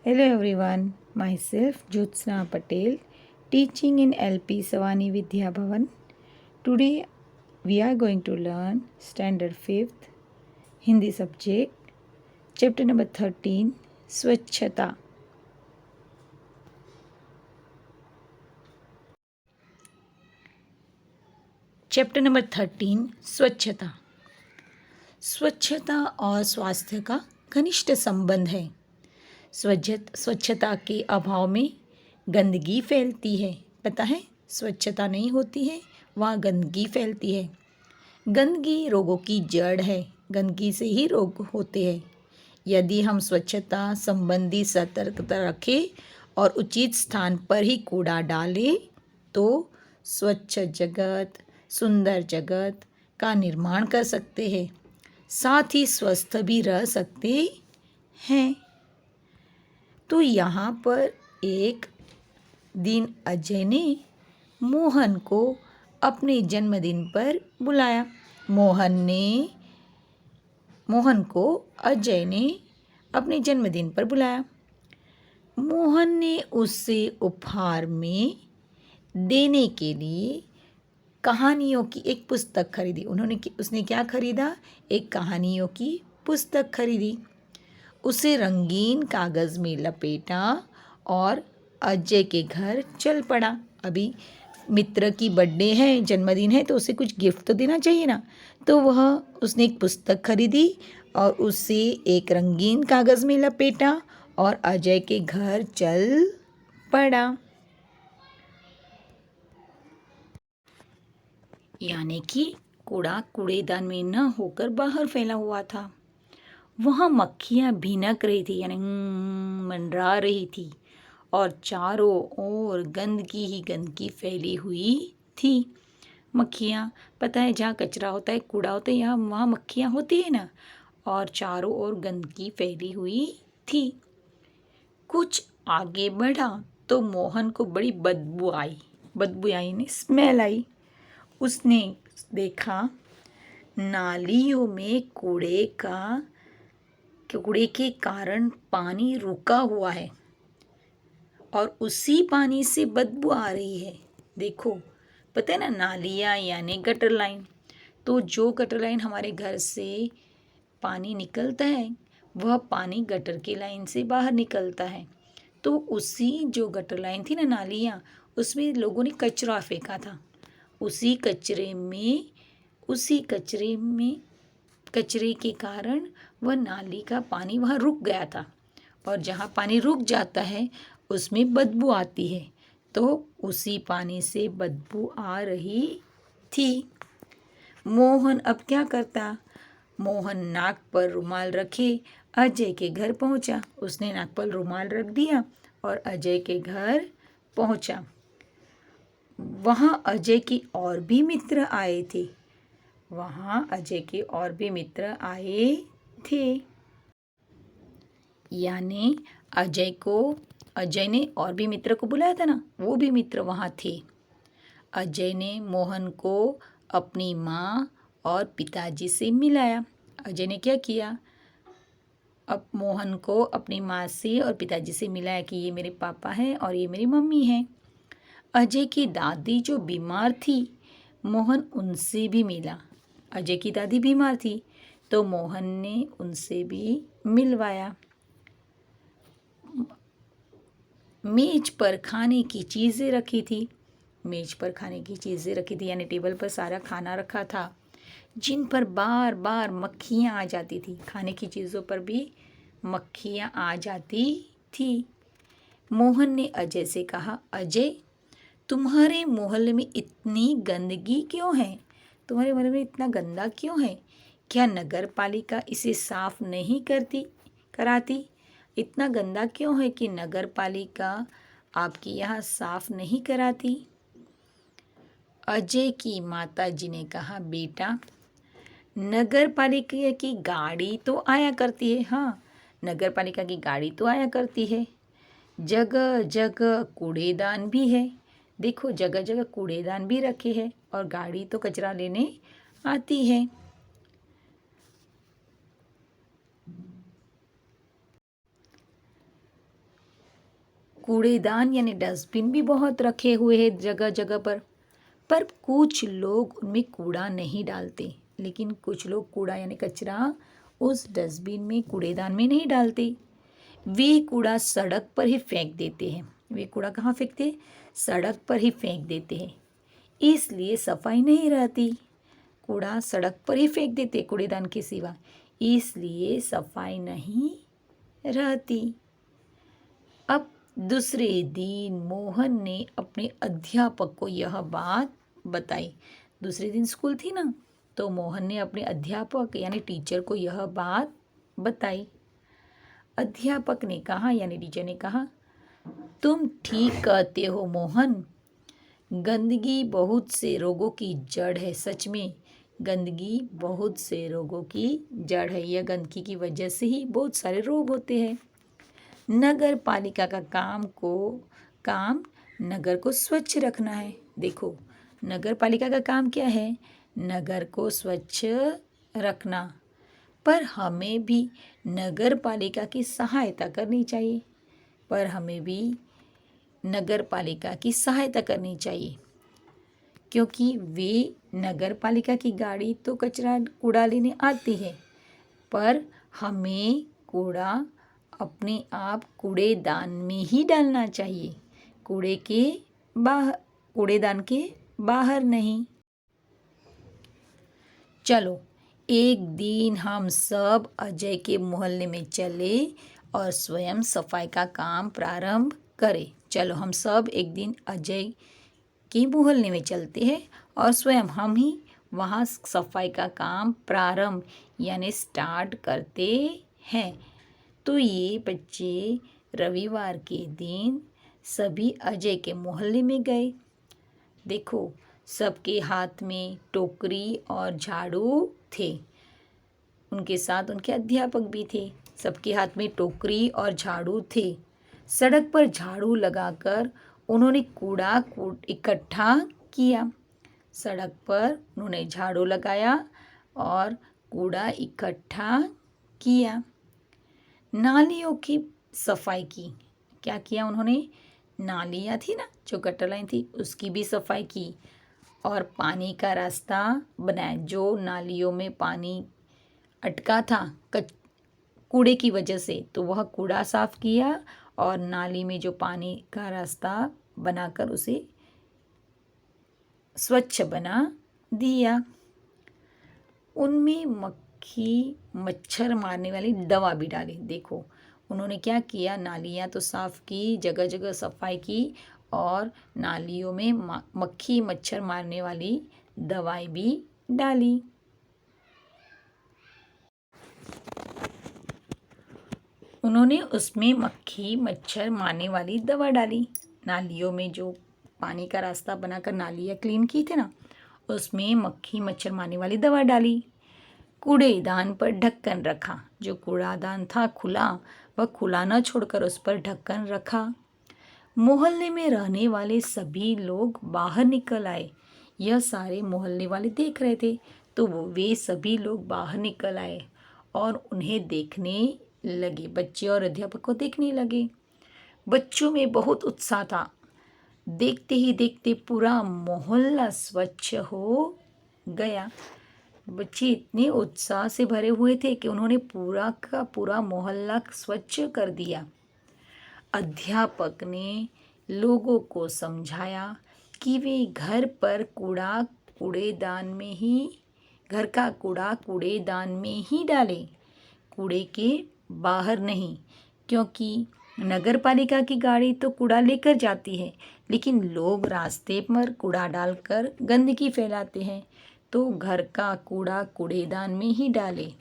Hello everyone, myself Jyotsna Patel, teaching in LP Savani Vidya Bhavan. Today we are going to learn Standard 5th Hindi subject, Chapter number 13, Swachhata. Chapter number 13 स्वच्छता। स्वच्छता और स्वास्थ्य का घनिष्ठ संबंध है। स्वच्छता के अभाव में गंदगी फैलती है। पता है, स्वच्छता नहीं होती है वहाँ गंदगी फैलती है। गंदगी रोगों की जड़ है। गंदगी से ही रोग होते हैं। यदि हम स्वच्छता संबंधी सतर्कता रखें और उचित स्थान पर ही कूड़ा डालें तो स्वच्छ जगत, सुंदर जगत का निर्माण कर सकते हैं, साथ ही स्वस्थ भी रह सकते हैं। तो यहाँ पर एक दिन अजय ने मोहन को अपने जन्मदिन पर बुलाया। मोहन को अजय ने अपने जन्मदिन पर बुलाया। मोहन ने उससे उपहार में देने के लिए कहानियों की एक पुस्तक खरीदी। उसने क्या खरीदा? एक कहानियों की पुस्तक खरीदी। उसे रंगीन कागज़ में लपेटा और अजय के घर चल पड़ा। अभी मित्र की बर्थडे है, जन्मदिन है, तो उसे कुछ गिफ्ट तो देना चाहिए ना। तो उसने एक पुस्तक खरीदी और उसे एक रंगीन कागज़ में लपेटा और अजय के घर चल पड़ा। यानी कि कूड़ा कूड़ेदान में न होकर बाहर फैला हुआ था। वहाँ मक्खियाँ भिनक रही थी, यानी मंडरा रही थी, और चारों ओर गंदगी ही गंदगी फैली हुई थी। मक्खियाँ, पता है, जहाँ कचरा होता है, कूड़ा होता है, यहाँ वहाँ मक्खियाँ होती है ना। और चारों ओर गंदगी फैली हुई थी। कुछ आगे बढ़ा तो मोहन को बड़ी बदबू आई ने स्मेल आई। उसने देखा नालियों में कूड़े के कारण पानी रुका हुआ है और उसी पानी से बदबू आ रही है। देखो, पता है ना, नालियाँ यानी गटर लाइन। तो जो गटर लाइन हमारे घर से पानी निकलता है वह पानी गटर की लाइन से बाहर निकलता है। तो उसी जो गटर लाइन थी ना, नालियाँ, उसमें लोगों ने कचरा फेंका था। उसी कचरे के कारण वह नाली का पानी वहाँ रुक गया था। और जहाँ पानी रुक जाता है उसमें बदबू आती है। तो उसी पानी से बदबू आ रही थी। मोहन अब क्या करता? मोहन नाक पर रुमाल रखे अजय के घर पहुंचा। उसने नाक पर रुमाल रख दिया और अजय के घर पहुंचा। वहाँ अजय के और भी मित्र आए थे। यानी अजय ने और भी मित्र को बुलाया था ना, वो भी मित्र वहाँ थे। अजय ने मोहन को अपनी माँ और पिताजी से मिलाया। अजय ने क्या किया? अब मोहन को अपनी माँ से और पिताजी से मिलाया कि ये मेरे पापा हैं और ये मेरी मम्मी हैं। अजय की दादी जो बीमार थी, मोहन उनसे भी मिला। अजय की दादी बीमार थी तो मोहन ने उनसे भी मिलवाया। मेज पर खाने की चीज़ें रखी थी। यानी टेबल पर सारा खाना रखा था, जिन पर बार बार मक्खियाँ आ जाती थी। खाने की चीज़ों पर भी मक्खियाँ आ जाती थी। मोहन ने अजय से कहा, अजय, तुम्हारे मोहल्ले में इतनी गंदगी क्यों है? तुम्हारे मोहल्ले में इतना गंदा क्यों है? क्या नगर पालिका इसे साफ नहीं कराती? इतना गंदा क्यों है कि नगर पालिका आपके यहाँ साफ नहीं कराती? अजय की माताजी ने कहा, बेटा, नगर पालिका की गाड़ी तो आया करती है। हाँ, नगर पालिका की गाड़ी तो आया करती है। जगह जगह कूड़ेदान भी है। देखो, जगह जगह कूड़ेदान भी रखे हैं और गाड़ी तो कचरा लेने आती है। कूड़ेदान यानी डस्टबिन भी बहुत रखे हुए हैं जगह जगह पर कुछ लोग उनमें कूड़ा नहीं डालते। लेकिन कुछ लोग कूड़ा यानी कचरा उस डस्टबिन में, कूड़ेदान में नहीं डालते। वे कूड़ा सड़क पर ही फेंक देते हैं। वे कूड़ा कहाँ फेंकते? सड़क पर ही फेंक देते हैं। इसलिए सफाई नहीं रहती। कूड़ा सड़क पर ही फेंक देते कूड़ेदान के सिवा, इसलिए सफाई नहीं रहती। अब दूसरे दिन मोहन ने अपने अध्यापक को यह बात बताई। दूसरे दिन स्कूल थी ना, तो मोहन ने अपने अध्यापक यानी टीचर को यह बात बताई। अध्यापक ने कहा यानी टीचर ने कहा, तुम ठीक कहते हो मोहन, गंदगी बहुत से रोगों की जड़ है। सच में गंदगी बहुत से रोगों की जड़ है। यह गंदगी की वजह से ही बहुत सारे रोग होते हैं। नगर पालिका का काम नगर को स्वच्छ रखना है। देखो, नगर पालिका का काम क्या है? नगर को स्वच्छ रखना। पर हमें भी नगर पालिका की सहायता करनी चाहिए। क्योंकि वे नगर पालिका की गाड़ी तो कचरा कूड़ा लेने आती है, पर हमें कूड़ा अपने आप कूड़ेदान में ही डालना चाहिए, कूड़ेदान के बाहर नहीं। चलो, एक दिन हम सब अजय के मोहल्ले में चले और स्वयं सफाई का काम प्रारंभ करें। चलो, हम सब एक दिन अजय के मोहल्ले में चलते हैं और स्वयं हम ही वहाँ सफाई का काम प्रारंभ यानी स्टार्ट करते हैं। तो ये बच्चे रविवार के दिन सभी अजय के मोहल्ले में गए। देखो, सबके हाथ में टोकरी और झाड़ू थे। उनके साथ उनके अध्यापक भी थे। सबके हाथ में टोकरी और झाड़ू थे। सड़क पर झाड़ू लगाकर उन्होंने कूड़ा इकट्ठा किया। सड़क पर उन्होंने झाड़ू लगाया और कूड़ा इकट्ठा किया। नालियों की सफाई की। क्या किया उन्होंने? नालियाँ थी ना, जो गटर लाइन थी, उसकी भी सफाई की और पानी का रास्ता बनाया। जो नालियों में पानी अटका था कूड़े की वजह से, तो वह कूड़ा साफ किया और नाली में जो पानी का रास्ता बनाकर उसे स्वच्छ बना दिया। उनमें मक्खी मच्छर मारने वाली दवा भी डाली। देखो, उन्होंने क्या किया? नालियाँ तो साफ़ की, जगह जगह सफाई की और नालियों में मक्खी मच्छर मारने वाली दवाई भी डाली। उन्होंने उसमें मक्खी मच्छर मारने वाली दवा डाली। नालियों में जो पानी का रास्ता बनाकर नालियाँ क्लीन की थी ना, उसमें मक्खी मच्छर मारने वाली दवा डाली। कूड़ेदान पर ढक्कन रखा। जो कूड़ादान था खुला, वह खुला न छोड़कर उस पर ढक्कन रखा। मोहल्ले में रहने वाले सभी लोग बाहर निकल आए। यह सारे मोहल्ले वाले देख रहे थे, तो वे सभी लोग बाहर निकल आए और उन्हें देखने लगे। बच्चे और अध्यापक को देखने लगे। बच्चों में बहुत उत्साह था। देखते ही देखते पूरा मोहल्ला स्वच्छ हो गया। बच्चे इतने उत्साह से भरे हुए थे कि उन्होंने पूरा का पूरा मोहल्ला स्वच्छ कर दिया। अध्यापक ने लोगों को समझाया कि वे घर का कूड़ा कूड़ेदान में ही डालें, कूड़े के बाहर नहीं। क्योंकि नगर पालिका की गाड़ी तो कूड़ा लेकर जाती है, लेकिन लोग रास्ते पर कूड़ा डालकर गंदगी फैलाते हैं। तो घर का कूड़ा कूड़ेदान में ही डालें।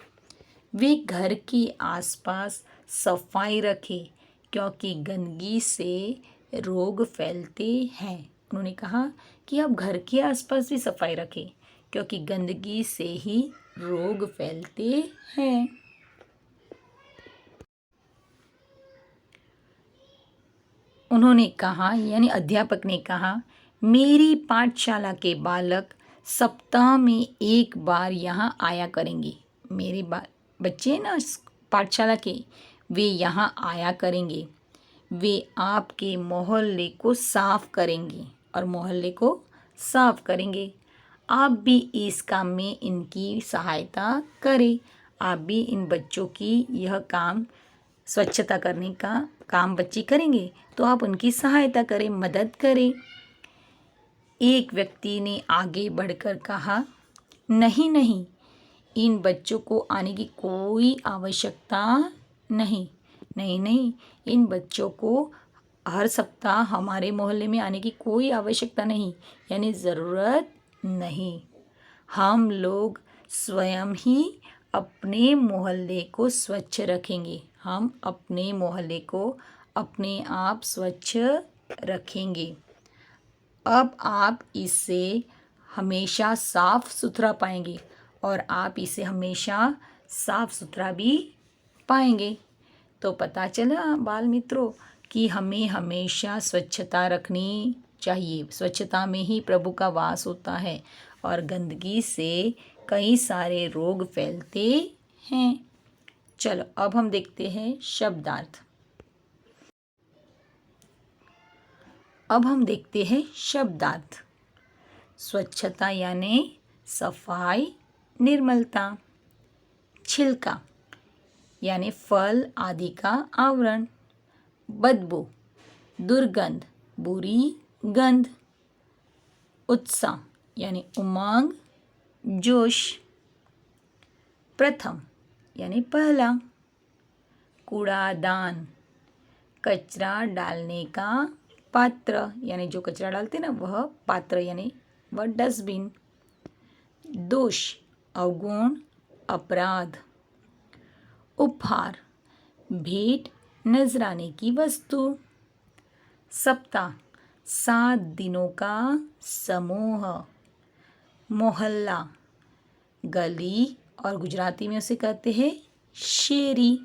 वे घर के आसपास सफाई रखें, क्योंकि गंदगी से रोग फैलते हैं। उन्होंने कहा कि आप घर के आसपास भी सफाई रखें, क्योंकि गंदगी से ही रोग फैलते हैं। उन्होंने कहा यानी अध्यापक ने कहा, मेरी पाठशाला के बालक सप्ताह में एक बार यहाँ आया करेंगे। मेरे बच्चे ना पाठशाला के, वे यहाँ आया करेंगे। वे आपके मोहल्ले को साफ करेंगे और मोहल्ले को साफ करेंगे। आप भी इस काम में इनकी सहायता करें। आप भी इन बच्चों की यह काम स्वच्छता करने का काम बच्चे करेंगे तो आप उनकी सहायता करें, मदद करें। एक व्यक्ति ने आगे बढ़कर कहा, नहीं नहीं, इन बच्चों को आने की कोई आवश्यकता नहीं। नहीं नहीं, इन बच्चों को हर सप्ताह हमारे मोहल्ले में आने की कोई आवश्यकता नहीं, यानी ज़रूरत नहीं। हम लोग स्वयं ही अपने मोहल्ले को स्वच्छ रखेंगे। हम अपने मोहल्ले को अपने आप स्वच्छ रखेंगे। अब आप इसे हमेशा साफ सुथरा पाएंगे और आप इसे हमेशा साफ सुथरा भी पाएंगे। तो पता चला बाल मित्रों कि हमें हमेशा स्वच्छता रखनी चाहिए। स्वच्छता में ही प्रभु का वास होता है और गंदगी से कई सारे रोग फैलते हैं। चलो अब हम देखते हैं शब्दार्थ। अब हम देखते हैं शब्दार्थ। स्वच्छता यानी सफाई, निर्मलता। छिलका यानी फल आदि का आवरण। बदबू, दुर्गंध, बुरी गंध। उत्साह यानी उमंग, जोश। प्रथम यानी पहला। कूड़ादान, कचरा डालने का पात्र, यानी जो कचरा डालते ना वह पात्र यानी वह डस्टबिन। दोष, अवगुण, अपराध। उपहार, भेंट, नजराने की वस्तु। सप्ताह, 7 दिनों का समूह। मोहल्ला, गली और गुजराती में उसे कहते हैं शेरी।